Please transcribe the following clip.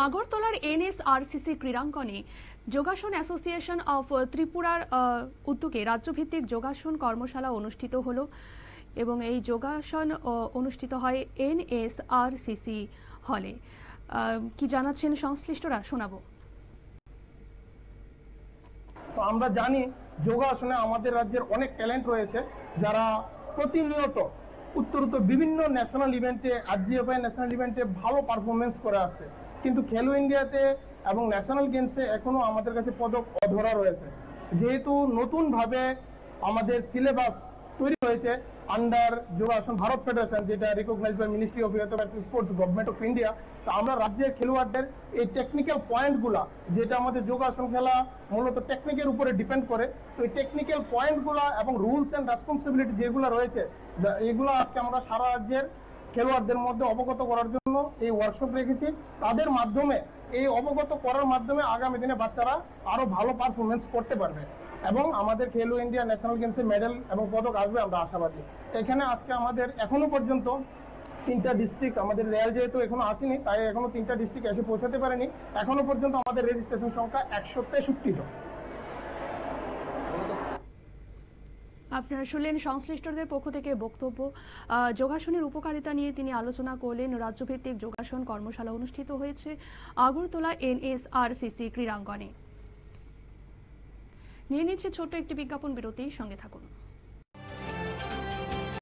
আগরতলার এনএসআরসিসি ক্রীড়াঙ্গনে যোগাসন association of ত্রিপুরার উদ্যোগে রাজ্যভিত্তিক যোগাসন কর্মশালা অনুষ্ঠিত হলো এবং এই যোগাসন অনুষ্ঠিত হয় এনএসআরসিসি হলে। কি জানাচ্ছেন সংশ্লিষ্টরা, শোনাবো। তো আমরা জানি যোগাসনে আমাদের রাজ্যের অনেক ট্যালেন্ট রয়েছে, যারা প্রতিনিয়ত উত্তরোত্তর বিভিন্ন ন্যাশনাল ইভেন্টে, আরজিএফআই ন্যাশনাল ইভেন্টে ভালো পারফরমেন্স করে আসছে, কিন্তু খেলো ইন্ডিয়াতে এবং ন্যাশনাল গেমসে এখনো আমাদের কাছে পদক অধরা রয়েছে। যেহেতু নতুনভাবে আমাদের সিলেবাস তৈরি হয়েছে আন্ডার যোগাসন ভারত ফেডারেশন, যেটা recognised by ministry of youth and sports, government of India. তো আমরা রাজ্যের খেলোয়াড়দের এই টেকনিক্যাল পয়েন্টগুলা, যেটা আমাদের যোগাসন খেলা মূলত টেকনিকের উপরে ডিপেন্ড করে, তো এই টেকনিক্যাল পয়েন্টগুলা এবং রুলস অ্যান্ড রেসপন্সিবিলিটি যেগুলো রয়েছে, এগুলো আজকে আমরা সারা রাজ্যের খেলোয়াড়দের মধ্যে অবগত করার জন্য এই ওয়ার্কশপ রেখেছি। তাদের মাধ্যমে, এই অবগত করার মাধ্যমে আগামী দিনে বাচ্চারা আরো ভালো পারফরমেন্স করতে পারবে এবং আমাদের খেলো ইন্ডিয়া ন্যাশনাল গেমসে মেডেল এবং পদক আসবে, আমরা আশাবাদী। এখানে আজকে আমাদের এখনো পর্যন্ত 3টা ডিস্ট্রিক্ট, আমাদের রেল যেহেতু এখনো আসেনি তাই এখনো 3টা ডিস্ট্রিক্ট এসে পৌঁছাতে পারেনি। এখনো পর্যন্ত আমাদের রেজিস্ট্রেশন সংখ্যা 163 জন। আপনারা শুনলেন সংশ্লিষ্টদের পক্ষ থেকে বক্তব্য। যোগাসনের উপকারিতা নিয়ে তিনি আলোচনা করলেন। রাজ্যভিত্তিক যোগাসন কর্মশালা অনুষ্ঠিত হয়েছে আগরতলা এনএসআরসিসি ক্রীড়াঙ্গনে। নিয়ে নিচ্ছে ছোট্ট একটি বিজ্ঞাপন বিরতি, সঙ্গে থাকুন।